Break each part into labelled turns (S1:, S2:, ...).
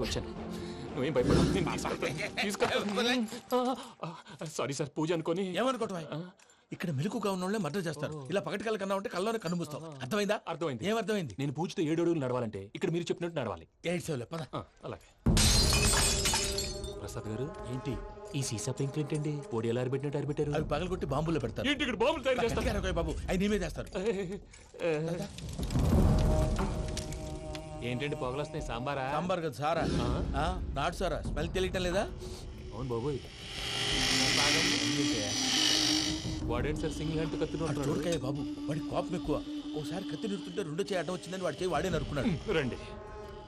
S1: వచ్చాను. నువ్వేం భయపడ. సారీ సార్, పూజ అనుకోని.
S2: ఏమనుకోవటం? ఇక్కడ మెలుకుగా ఉన్న వాళ్ళే మర్డర్ చేస్తారు. ఇలా పగటి కళ్ళ కన్నా ఉంటే కళ్ళలోనే కనుమూస్తావు. అర్థమైందా?
S1: అర్థమైంది.
S2: ఏమర్థమైంది?
S1: నేను పూజతో 7 అడుగులు నడవాలంటే ఇక్కడ మీరు చెప్పినట్టు నడవాలి.
S2: 8 సెవెన్ పద.
S1: అలాగే. ప్రసాద్ గారు,
S2: ఏంటి
S1: ఈ సీసా పెంకులు ఏంటండి? పొడి ఎలా అరబెట్టినట్టు అరబెట్టారు?
S2: అవి పగలగొట్టి బాంబుల్లో పెడతారు.
S1: ఏంటి ఇక్కడ బాంబులు తయారు చేస్తారు?
S2: బాబు అవి నీవే చేస్తారు.
S1: ఏంటండి పొగలు వస్తున్నాయి? సాంబారా?
S2: సాంబార్ కదా సారా. నాటు సారా. స్మెల్ తెలియటం లేదా?
S1: అవును బాబోయ్. వాడేంటి సార్ సింగిల్ హ్యాండ్ కత్తి
S2: చూడకాయ బాబు, వాడి కోపం ఎక్కువ. ఓసారి కత్తి నిరుతుంటే 2 చేయి అడ్డం వచ్చిందని వాడి చేయి వాడే నరుకున్నాడు.
S1: రండి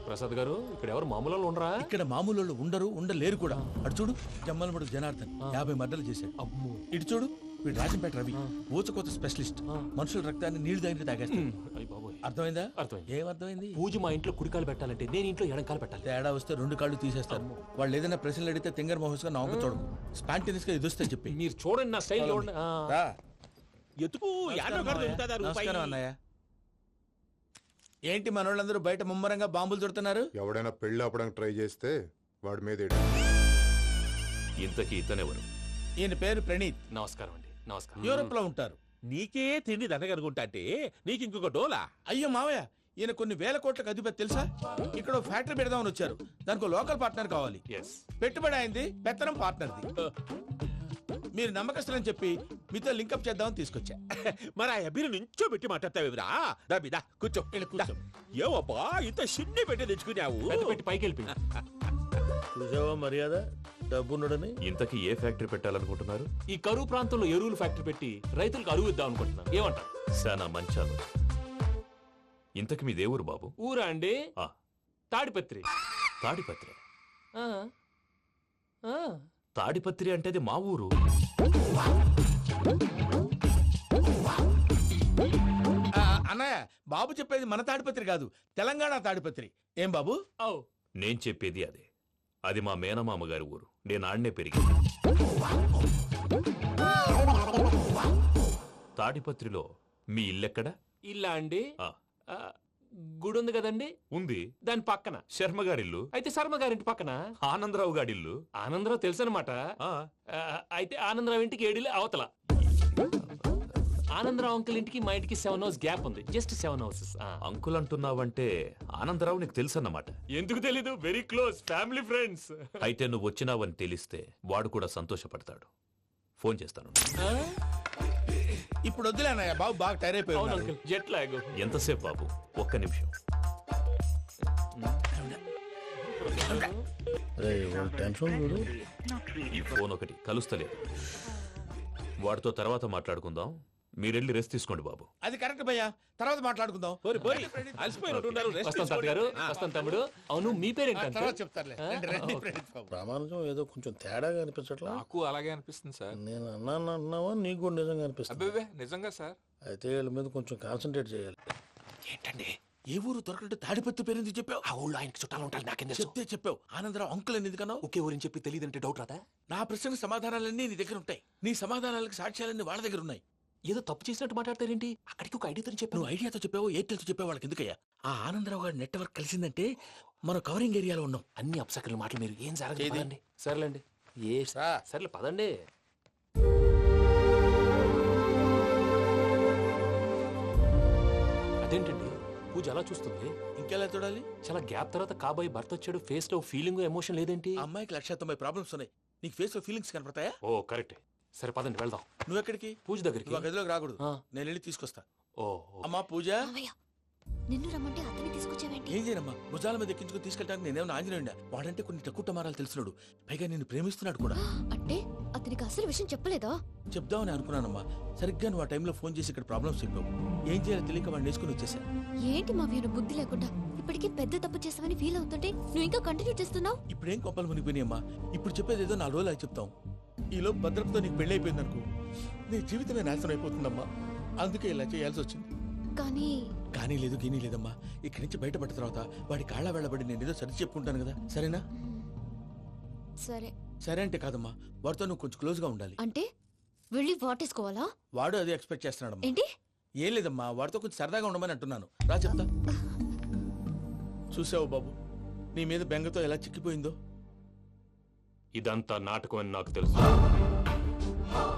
S1: ప్రసాద్ గారు, ఇక్కడ ఎవరు మామూలు ఉండరా?
S2: ఇక్కడ మామూలు ఉండరు, ఉండలేరు కూడా. అటు చూడు, జమ్మలమడు జనార్దన్ 50 మర్డర్లు చేశాడు.
S1: అమ్మో.
S2: ఇటు చూడు, వీడు రాజంపేట రవి ఊచకోత స్పెషలిస్ట్. మనుషుల రక్తాన్ని నీళ్లు దగ్గర తాగేస్తాడు. అర్థమైందా?
S1: అర్థమైంది.
S2: ఏమర్థమైంది?
S1: పూజ మా ఇంట్లో కుడికాలు పెట్టాలంటే నేను ఇంట్లో ఎడంకాలు పెట్టాలి.
S2: తేడా వస్తే 2 కాళ్ళు తీసేస్తారు. వాళ్ళు ఏదైనా ప్రశ్నలు అడిగితే తింగర్ మహోస్ గా నవ్వు చూడకు. స్పాంటినియస్ గా ఎదుస్తే చెప్పి.
S1: మీరు చూడండి నా స్టైల్.
S3: ఎతుకు.
S2: నమస్కారం అన్నయ్య. ఏంటి మనోళ్ళందరూ బయట ముమ్మరంగా బాంబులు చుడుతున్నారు?
S4: ఎవడైనా పెళ్లి ఆపడానికి ట్రై చేస్తే వాడి మీద.
S3: ఇంతకీ ఇతనెవరు?
S2: ఈయన పేరు ప్రణీత్.
S1: నమస్కారం అండి. నమస్కారం.
S2: యూరోప్ లో ఉంటారు.
S3: నీకే తిండి దండగనుకుంటా అంటే నీకు ఇంకొక డోలా?
S2: అయ్యో మావయ్య, ఈయన కొన్ని వేల కోట్లకు అధిపతి తెలుసా? ఇక్కడ ఫ్యాక్టరీ పెడదామని వచ్చారు. దానికి లోకల్ పార్ట్నర్ కావాలి. పెట్టుబడి అయింది, పెత్తనం పార్ట్నర్ది. మీరు నమ్మకస్తులని చెప్పి మీతో లింకప్ చేద్దామని తీసుకొచ్చా.
S3: మరి ఆ అబ్బిని నుంచో పెట్టి మాట్లాడతావురా? దాబిదా కూర్చో. ఏవబ్బా ఇంత సిడ్ని పెట్టి తెచ్చుకున్నావు?
S1: పెట్టి పైకి వెళ్ళి.
S2: చూసావా మర్యాద, డబ్బున్నడని.
S3: ఇంతకీ ఏ ఫ్యాక్టరీ పెట్టాలనుకుంటున్నారు?
S1: ఈ కరువు ప్రాంతంలో ఎరువులు ఫ్యాక్టరీ పెట్టి రైతులకు అరువు ఇద్దాం అనుకుంటున్నాను. ఏమంటారు?
S3: శానా మంచాలు. ఇంతకి మీ దేవురు బాబు?
S1: ఊరా అండి? తాడిపత్రి.
S3: తాడిపత్రి? తాడిపత్రి అంటే అది మా ఊరు.
S2: అన్నయ్య, బాబు చెప్పేది మన తాడిపత్రి కాదు, తెలంగాణ తాడిపత్రి. ఏం బాబు?
S3: నేను చెప్పేది అదే. అది మా మేనమామ గారి ఊరు. నేను ఆడనే పెరిగింది. తాడిపత్రిలో మీ ఇల్లెక్కడ?
S1: ఇల్లా అండి? గుడి ఉంది కదండి.
S3: ఉంది.
S1: దాని పక్కన
S3: శర్మగారిల్లు.
S1: అయితే శర్మ గారింటి పక్కన
S3: ఆనందరావు గారిల్లు.
S1: ఆనందరావు తెలుసు అనమాట. అయితే ఆనందరావు ఇంటికి 7 అవతల. ఆనందరావు అంకుల్ ఇంటికి మా ఇంటికి 7 hours గ్యాప్ ఉంది. Just 7 hours.
S3: అంకుల్ అంటున్నావంటే ఆనందరావు నీకు తెలుసు అన్నమాట.
S1: ఎందుకు తెలీదు? Very close family friends.
S3: అయితే నువ్వు వచ్చినావని తెలిస్తే వాడు కూడా సంతోషపడతాడు. ఫోన్ చేస్తాను.
S2: ఇప్పుడు వద్దులే అన్నయ్య, బాబు బాగా టైర్ అయిపోయాడు.
S1: Jet lag.
S3: ఎంతసేపు బాబు? ఒక్క నిమిషం. ఈ ఫోన్ ఒకటి కలుస్తలేదు. వాడితో తర్వాత మాట్లాడుకుందాం. మీరెళ్ళి రెస్ట్ తీసుకోండి బాబు.
S2: అది కరెక్ట్ భయ్యా, తర్వాత మాట్లాడుకుందాం.
S1: తమ్ముడు. అవును, మీ పేరేంటి?
S5: ప్రామాణికం ఏదో కొంచెం తేడాగా అనిపించట్లా?
S6: నాకు అలాగే అనిపిస్తుంది సార్.
S5: నేను అన్నావా నీకు కూడా నిజంగా అనిపిస్తుంది?
S6: నిజంగా సార్.
S5: అయితే వీళ్ళ మీద కొంచెం కాన్సన్ట్రేట్ చేయాలి.
S1: ఏంటండి
S2: ఏ ఊరు దొరకట్టు తాడిపత్రి పేరు ఎందుకు చెప్పావు?
S1: ఆ ఊళ్ళో ఆయనకి చుట్టాలు ఉంటారు. నాకేం
S2: చెప్తే చెప్పావు. ఆనందరావు అంకుల్ అని ఎందుకన్నావు?
S1: ఒకే ఊరిని చెప్పి తెలియదంటే డౌట్ రాదా?
S2: నా ప్రశ్నకు సమాధానాలన్నీ నీ దగ్గర ఉంటాయి. నీ సమాధానాలకు సాక్ష్యాలన్నీ వాళ్ళ దగ్గర ఉన్నాయి.
S1: ఏదో తప్పు చేసినట్టు మాట్లాడతారేంటి? అక్కడికి ఒక ఐడియాతో చెప్పావు.
S2: నువ్వు ఐడియాతో చెప్పావు, ఎయిర్టెల్తో చెప్పావు. వాళ్ళకి ఎందుకయ్యా? ఆ ఆనందరావు గారి నెట్వర్క్ కలిసిందంటే మనం కవరింగ్ ఏరియాలో ఉన్నాం.
S1: అన్ని అప్సకర్ల మాటలు మీరు ఏం జరగదండి. సర్లేండి. సర్లే పదండి. అదేంటండి పూజ అలా చూస్తుంది?
S2: ఇంకెలా చూడాలి?
S1: చాలా గ్యాప్ తర్వాత కాబోయే భర్త వచ్చాడు. ఫేస్ లో ఫీలింగ్ ఎమోషన్ లేదేంటి?
S2: అమ్మాయికి 190 ప్రాబ్లమ్స్ ఉన్నాయి. నీకు ఫేస్ లో ఫీలింగ్స్ కనపడతాయా?
S1: ఓ కరెక్ట్. సరే పదండి వెళ్దాం.
S2: నువ్వు ఎక్కడికి?
S1: పూజ దగ్గరికి.
S2: గదిలోకి రాకూడదు, నేను వెళ్ళి తీసుకొస్తా.
S1: ఓ
S2: అమ్మా పూజ,
S7: నిన్ను రమ్మంటే అతన్ని తీసుకొచ్చావేంటి?
S2: ఏం చేయనమ్మా, భుజాల మీద ఎక్కించుకుని తీసుకెళ్ళడానికి నేనేమన్నా ఆంజనేయుడా? వాడంటే కొన్ని తక్కువ టమారాలు తెలిసినాడు, పైగా నేను ప్రేమిస్తున్నాడు కూడా.
S7: అంటే అతనికి అసలు విషయం చెప్పలేదా?
S2: చెప్దామని అనుకున్నానమ్మా. సరిగ్గా నువ్వు ఆ టైంలో ఫోన్ చేసి ఇక్కడ ప్రాబ్లమ్స్ చెప్పావు. ఏం చేయాలో తెలియక వాడిని వేసుకుని వచ్చేసా.
S7: ఏంటి మా వీరు బుద్ధి లేకుండా ఇప్పటికీ పెద్ద తప్పు చేస్తావని ఫీల్ అవుతుంటే నువ్వు ఇంకా కంటిన్యూ చేస్తున్నావు.
S2: ఇప్పుడేం కోపాలు మునిగిపోయినాయమ్మా. ఇప్పుడు చెప్పేది ఏదో 4 రోజులు చెప్తాం. ఈలో భద్రతతో నీకు పెళ్లి అయిపోయింది అనుకో, నీ జీవితమే నాశనం అయిపోతుందమ్మా. అందుకే ఇలా చేయాల్సి వచ్చింది. కానీ లేదు, గీనీ లేదమ్మా. ఇక్కడి నుంచి బయటపడ్డ తర్వాత వాడి కాళ్ళ వెళ్ళబడి నేను ఏదో సరి చెప్పుకుంటాను కదా, సరేనా? సరే అంటే కాదమ్మా, వాడితో నువ్వు కొంచెం క్లోజ్ గా ఉండాలి.
S7: అంటే వెళ్ళి వాటేసుకోవాలా?
S2: వాడు అదే ఎక్స్పెక్ట్ చేస్తున్నాడమ్మా.
S7: ఏంటి?
S2: ఏం లేదమ్మా, వాడితో కొంచెం సరదాగా ఉండమని అంటున్నాను. రా చెప్తా. చూసావు బాబు, నీ మీద బెంగతో ఎలా చిక్కిపోయిందో.
S1: ఇదంతా నాటకం అని నాకు తెలుసు.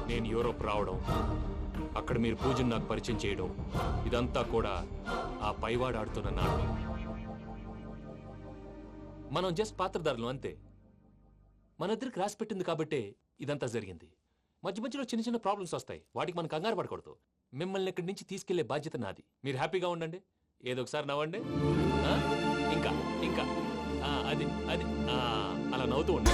S1: నేను యూరోప్ రావడం, అక్కడ మీరు పూజను నాకు పరిచయం చేయడం, ఇదంతా కూడా ఆ పైవాడు ఆడుతున్న నాటకం. మనం జస్ట్ పాత్రధారులు అంతే. మన ఇద్దరికి రాసి పెట్టింది కాబట్టే ఇదంతా జరిగింది. మధ్య మధ్యలో చిన్న చిన్న ప్రాబ్లమ్స్ వస్తాయి, వాటికి మనం కంగారు పడకూడదు. మిమ్మల్ని ఇక్కడి నుంచి తీసుకెళ్లే బాధ్యత నాది. మీరు హ్యాపీగా ఉండండి, ఏదో ఒకసారి నవ్వండి. ఆ? ఇంకా ఇంకా అది అది అలా నవ్వుతూ ఉండండి.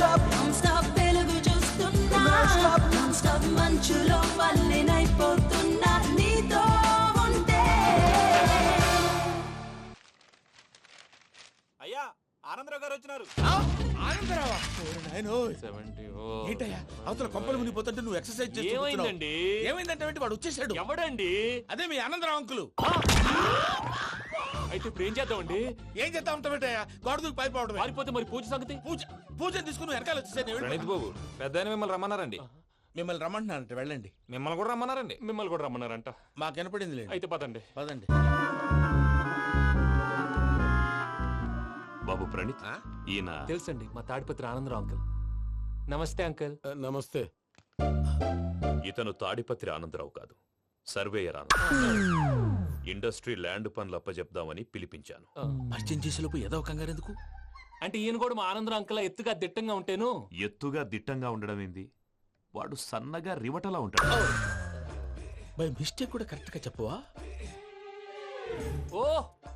S3: అయ్యా ఆనందరావు గారు వచ్చినారు.
S2: ఆనందరావా? నాయనోయ్.
S1: 70.
S2: ఏంటయ్యా అవతల కొంపలు మునిగిపోతుంటే నువ్వు ఎక్సర్సైజ్ చేస్తూ
S1: ఏమైందండి?
S2: ఏమైందంటే వాడు వచ్చేసాడు.
S1: ఎవడండి?
S2: అదే మీ ఆనందరావు అంకులు.
S1: అయితే ఇప్పుడు ఏం చేద్దామండి?
S2: ఏం చేస్తా ఉంటావేటయ్యా? గోడ దూకి పైపోవడమే.
S1: పారిపోతే మరి పూజ సంగతి?
S2: పూజ తీసుకుని వెనకాల వచ్చేసాను.
S6: ప్రణీత్ బాబు పెద్ద ఆయన మిమ్మల్ని రమ్మన్నారండి.
S2: మిమ్మల్ని రమ్మంటున్నానంటే వెళ్ళండి.
S6: మిమ్మల్ని కూడా రమ్మన్నారండి.
S1: మిమ్మల్ని కూడా రమ్మన్నారంట.
S2: మాకు వినపడింది లేదు.
S1: అయితే పదండి.
S2: పదండి.
S3: బాబు ప్రణీత్, ఈయన
S1: తెలుసండి, మా తాడిపత్రి ఆనందరావు అంకుల్. నమస్తే అంకుల్.
S5: నమస్తే.
S3: ఇతను తాడిపత్రి ఆనందరావు కాదు, సర్వేయర్ ఆనందరావు. ఇండస్ట్రీ ల్యాండ్ పనులు అప్పజెప్దామని పిలిపించాను.
S2: పరిచయం చేసేలోపు ఏదో కంగారు ఎందుకు?
S1: అంటే ఈయన కూడా మా ఆనందరావు అంకుల్ ఎత్తుగా దిట్టంగా ఉంటాను.
S3: ఎత్తుగా దిట్టంగా ఉండడం ఏంది? వాడు సన్నగా రివటలా ఉంటాడు.
S2: బై మిస్టేక్ కూడా కరెక్ట్ గా చెప్పవా?
S1: ఓ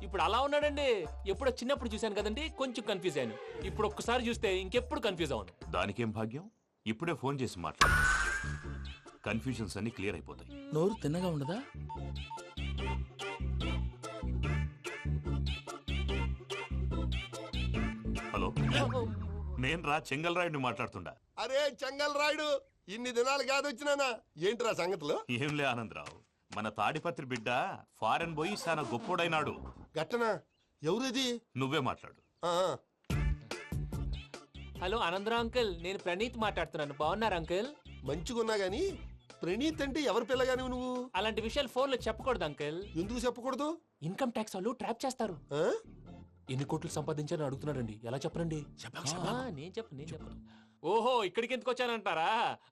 S1: ఇప్పుడు అలా ఉన్నాడండి. ఎప్పుడో చిన్నప్పుడు చూశాను కదండి, కొంచెం కన్ఫ్యూజ్ అయ్యాను. ఇప్పుడు ఒక్కసారి చూస్తే ఇంకెప్పుడు కన్ఫ్యూజ్ అవును.
S3: దానికేం భాగ్యం, ఇప్పుడే ఫోన్ చేసి మాట్లాడు. కన్ఫ్యూజన్స్ అన్ని క్లియర్ అయిపోతాయి.
S2: నోరు తిన్నగా ఉండదా?
S3: హలో, నేను రా చెంగల్రాయుడిని మాట్లాడుతుండా.
S8: అరే చెంగల్ రాయుడు, ఇన్ని దినాలు కాదు వచ్చినానా? ఏంట్రా సంగతులు?
S3: ఏంలే ఆనందరావు, మన తాడిపత్రి బిడ్డ ఫారెన్ పోయి చాలా గొప్పోడైనాడు.
S8: గట్టనా? ఎవరిది?
S3: నువ్వే మాట్లాడు.
S8: ఆ,
S1: హలో ఆనందరావు అంకుల్, నేను ప్రణీత్ మాట్లాడుతున్నాను. బాగున్నారు అంకుల్?
S8: మంచిగున్నా గాని ప్రణీత్ అంటే ఎవరి పిల్లగాని నువ్వు?
S1: అలాంటి విషయాలు ఫోన్ లో చెప్పకూడదు అంకుల్.
S8: ఎందుకు చెప్పకూడదు?
S1: ఇన్కమ్ ట్యాక్స్ వాళ్ళు ట్రాప్ చేస్తారు.
S8: ఆ?
S1: ఎన్ని కోట్లు సంపాదించాలని అడుగుతున్నారండి. ఎలా చెప్పరండి? నేను చెప్పను. ఓహో, ఇక్కడికి ఎందుకు వచ్చానంటారా?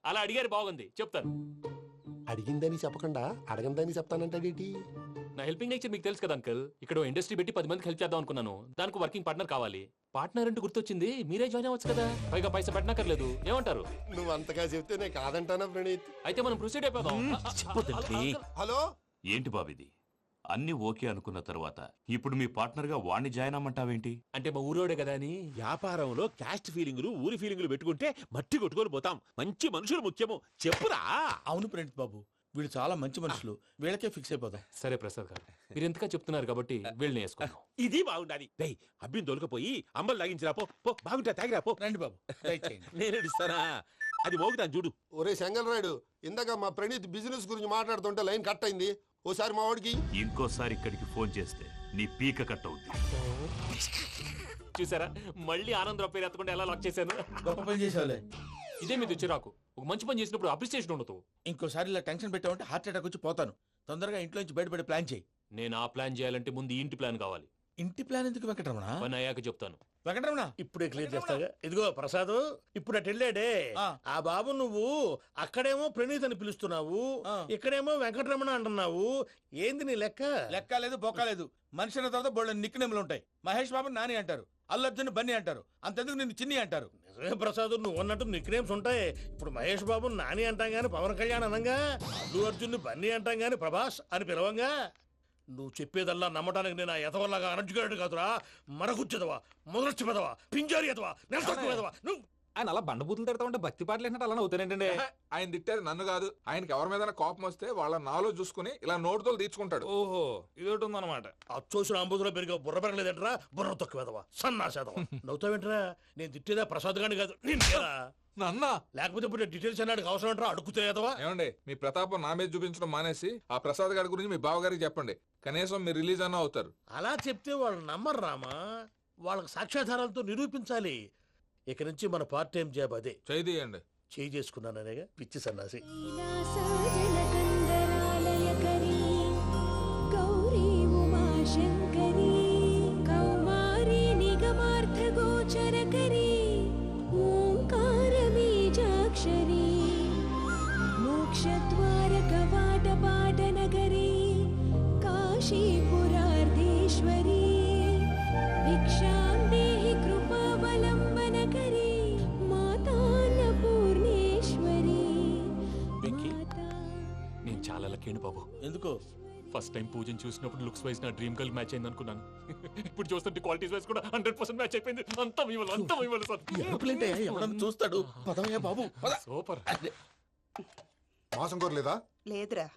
S1: అలా అడిగారు, బాగుంది, చెప్తాను.
S8: అడిగిందని చెప్పకుండా అడగందని చెప్తానంటాడేటి?
S1: నా హెల్పింగ్ నేచర్ మీకు తెలుసు కదా అంకుల్. ఇక్కడ ఇండస్ట్రీ పెట్టి 10 మందికి హెల్ప్ చేద్దాం అనుకున్నాను. దానికి వర్కింగ్ పార్ట్నర్ కావాలి. పార్ట్నర్ అంటే గుర్తొచ్చింది, మీరే జాయిన్ అవ్వచ్చు కదా. పైగా పైసా పెట్టనక్కర్లేదు. ఏమంటారు?
S8: నువ్వు అంతగా చెప్తే నేను కాదంటానా ప్రణీత్?
S1: అయితే మనం ప్రొసీడ్ అయిపోదాం.
S8: హలో,
S3: ఏంటి బాబిది? అన్ని ఓకే అనుకున్న తర్వాత ఇప్పుడు మీ పార్ట్నర్ గా వాణ్ణి జాయిన్ అమ్మంటావేంటి?
S1: అంటే మా ఊరోడే కదా అని.
S3: వ్యాపారంలో క్యాస్ట్ ఫీలింగులు, ఊరి ఫీలింగులు పెట్టుకుంటే మట్టి కొట్టుకొని పోతాం. మంచి మనుషులు ముఖ్యము, చెప్పురా.
S2: అవును ప్రణీత్ బాబు, వీళ్ళు చాలా మంచి మనుషులు. వీళ్ళకే ఫిక్స్ అయిపోదాం.
S1: సరే ప్రసాద్ గారు, మీరు ఎంతగా చెప్తున్నారు కాబట్టి వీళ్ళని వేసుకుందాం.
S3: ఇది బాగుండాలి. అబ్బిని దొలకపోయి అమ్మలు లాగించిరా పో. బాగుంటా, తాగిరా పో.
S2: రండి బాబు, దయచేయండి.
S3: నేను ఇస్తానా? అది మోగుతాను చూడు.
S8: ఒరే చెంగల్ రాయుడు, ఇందాక మా ప్రణీత్ బిజినెస్ గురించి మాట్లాడుతుంటే లైన్ కట్ అయింది. ఓసారి మా వాడికి
S3: ఇంకోసారి ఇక్కడికి ఫోన్ చేస్తే నీ పీక కట్ అవుద్ది.
S1: చూసారా, మళ్ళీ ఆనందరావు పేరు ఎత్తకుండా ఎలా లాక్ చేశాను.
S2: గొప్ప పని చేసేవాళ్ళే.
S1: ఇదే మీద చిరాకు. ఒక మంచి పని చేసినప్పుడు అప్రిసియేషన్ ఉండదు.
S2: ఇంకోసారి ఇలా టెన్షన్ పెట్టామంటే హార్ట్ అటాక్ వచ్చి పోతాను. తొందరగా ఇంట్లో నుంచి బయటపడే ప్లాన్ చేయి.
S1: నేను ఆ ప్లాన్ చేయాలంటే ముందు ఈ ఇంటి ప్లాన్ కావాలి.
S2: ఇంటి ప్లాన్ ఎందుకు వెంకటరమణ?
S1: పని అయ్యాక చెప్తాను.
S2: వెంకటరమణ
S5: ఇప్పుడే క్లియర్ చేస్తాగా. ఇదిగో ప్రసాద్, ఇప్పుడు అటు వెళ్ళాడే
S2: ఆ.
S5: ఆ బాబు, నువ్వు అక్కడేమో ప్రణీత్ అని పిలుస్తున్నావు,
S2: ఆ.
S5: ఇక్కడేమో వెంకటరమణ అంటున్నావు. ఏంది నీ లెక్క?
S2: లెక్క లేదు, బొక్క లేదు. మనిషి అన్న తర్వాత బోళ్ళ నిక్నెములు ఉంటాయి. మహేష్ బాబు నాని అంటారు, అల్లు అర్జున్ బన్నీ అంటారు, అంతెందుకు నిన్ను చిన్ని అంటారు.
S5: నిజమే ప్రసాద్, నువ్వు అన్నట్టు నిక్నేమ్స్ ఉంటాయి. ఇప్పుడు మహేష్ బాబు నాని అంటాం గాని పవన్ కళ్యాణ్ అనంగా, అల్లు అర్జున్ బన్నీ అంటాం గాని ప్రభాస్ అని పిలవంగా. నువ్వు చెప్పేదల్లా నమ్మటానికి నేను ఆ ఎతవల్లాగా అనర్జుకేటెడ్ కాదురా. మరగుచ్చదవా, మొదలొచ్చి పెదవా, పింజారి ఎదవా, నెలసొక్కు పెదవా. నువ్వు
S6: ఆయన అలా బండబూతులు తిడతా ఉంటే భక్తి పాటలు ఏంటంటే అలా అవుతానంటే. ఆయన తిట్టేది నన్ను కాదు, ఆయనకి ఎవరి మీద కోపం వస్తే వాళ్ళ నాలో చూసుకుని ఇలా నోటుతో తీర్చుకుంటాడు.
S5: ఓహో, ఇదొకటి ఉందన్నమాట. అచ్చోసిన అంబుధులో పెరిగే బుర్ర పెరగలేదంటరా, బుర్ర తొక్కువేదవా, సన్నాసేదవా. నవ్వుతావేంటరా? నేను తిట్టేదా ప్రసాద్ గాని కాదు, నిన్నేరా.
S6: నన్న
S5: లేకపోతే ఇప్పుడు డీటెయిల్స్ అన్నాడు అవసరం అంటారా? అడుగుతాయేదవా.
S6: ఏమండి, మీ ప్రతాపం నా మీద చూపించడం మానేసి ఆ ప్రసాద్ గారి గురించి మీ బావగారికి చెప్పండి. కనీసం మీరు రిలీజ్ అన్న అవుతారు.
S5: అలా చెప్తే వాళ్ళు నమ్మరు రామా. వాళ్ళకి సాక్ష్యాధారాలతో నిరూపించాలి. ఇక నుంచి మన పార్ట్ టైం జాబ్ అదే.
S6: చేయండి.
S5: చేయి చేసుకున్నాననేగా పిచ్చి సన్నాసి.
S7: గౌరీ ఉమాశంకరీ కౌమారీ నిగమార్థ
S9: गोचरकरी ओङ्कारबीजाक्षरी मोक्षद्वारकवाटपाटनगरी काशीपुरार्धेश्वरी भिक्षां देहि कृपावलम्बनकरी मातान्नपूर्णेश्वरी
S1: వెంకీ, నేను చాలా లక్కీని బాబు.
S2: ఎందుకో
S1: ఫస్ట్ టైం పూజను చూసినప్పుడు లుక్స్ వైజ్ నా డ్రీమ్ గర్ల్ మ్యాచ్ అయింది అనుకున్నాను. ఇప్పుడు చూస్తుంటే క్వాలిటీస్ వైజ్ కూడా 100% మ్యాచ్ అయిపోయింది. అంతా ఇవ్వాలి సార్.
S2: ఎరుపులేంటే ఎవడన్నా చూస్తాడు. పదవయ్యా బాబు పద.
S1: సూపర్.
S4: మాసం కోరలేదా?
S10: లేదురా,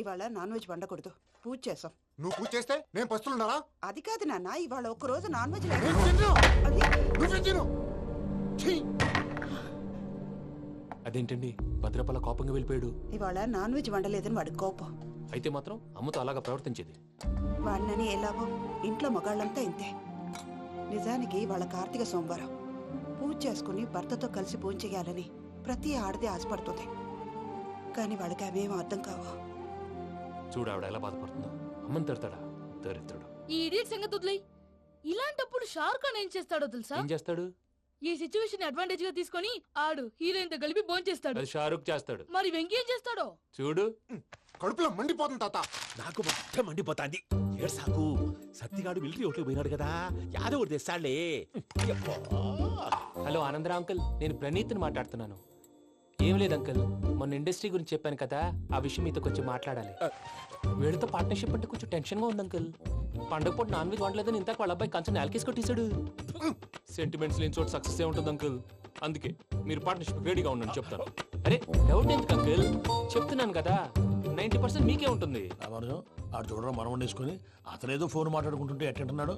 S10: ఇవాళ నాన్ వెజ్ వండకూడదు, పూజ చేసాం.
S4: నువ్వు పూజ చేస్తే నేను పస్తులున్నారా?
S10: అది కాదు నాన్న, ఇవాళ ఒక్కరోజు నాన్ వెజ్
S4: నేను
S10: లేదు.
S4: తిన్ను.
S10: అది
S4: నువ్వేం తిను. ఛీ!
S1: అదేంటండి భద్రపల కోపంగా వెళ్ళిపోయాడు?
S10: ఇవాళ నాన్ వెజ్ వండలేదని వాడి కోపం.
S1: అయితే మాత్రం అమ్మతో అలాగా ప్రవర్తించేది.
S10: వాడినని ఎలాగో ఇంట్లో మగాళ్ళంతా ఇంతే. నిజానికి వాళ్ళ కార్తీక సోమవారం పూజ చేసుకుని భర్తతో కలిసి పూజ చేయాలని ప్రతి ఆడది ఆశపడుతుంది. కానీ వాళ్ళకి అవేం అర్థం కావు.
S1: చూడు ఆవిడ ఎలా బాధపడుతుందో. అమ్మని తిడతాడా దరిద్రుడు.
S7: ఈ ఇడియట్ సంగతి వదిలేయ్. ఇలాంటప్పుడు షారుఖ్ ఖాన్ ఏం చేస్తాడో తెలుసా?
S1: ఏం చేస్తాడు?
S7: ఈ సిచ్యువేషన్ అడ్వాంటేజ్ గా తీసుకొని ఆడు హీరోయిన్ తో కలిపి బోన్ చేస్తాడు.
S1: అది షారుఖ్ చేస్తాడు.
S7: మరి వెంకీ ఏం చేస్తాడో
S1: చూడు.
S4: కడుపులో మండిపోతుంది తాత.
S3: నాకు మొత్తం మండిపోతాంది. ఏడు సాకు సత్తిగాడు మిలిటరీ ఓట్లకు పోయినాడు కదా, యాదవ్ తెస్తాడులే.
S1: హలో ఆనందరా అంకుల్, నేను ప్రణీత్ని మాట్లాడుతున్నాను. ఏం లేదు అంకుల్, మొన్న ఇండస్ట్రీ గురించి చెప్పాను కదా, ఆ విషయం మీతో కొంచెం మాట్లాడాలి. వీళ్ళతో పార్ట్నర్షిప్ అంటే కొంచెం టెన్షన్ గా ఉంది అంకుల్. పండగ పూట నాన్ వెజ్ వండలేదని ఇంతకు వాళ్ళ అబ్బాయి కంచెం నేలకేసి కొట్టేశాడు. సెంటిమెంట్స్ లేని చోట సక్సెస్ ఏ ఉంటుంది అంకుల్. అందుకే మీరు పార్ట్నర్షిప్ రెడీగా ఉండండి చెప్తాను. అరే డౌట్ ఎందుకు అంకుల్, చెప్తున్నాను కదా 90% మీకే ఉంటుంది.
S5: ఆడు చూడడం మనం వండేసుకొని అతనేదో ఫోన్ మాట్లాడుకుంటుంటే ఎట్టంటున్నాడు.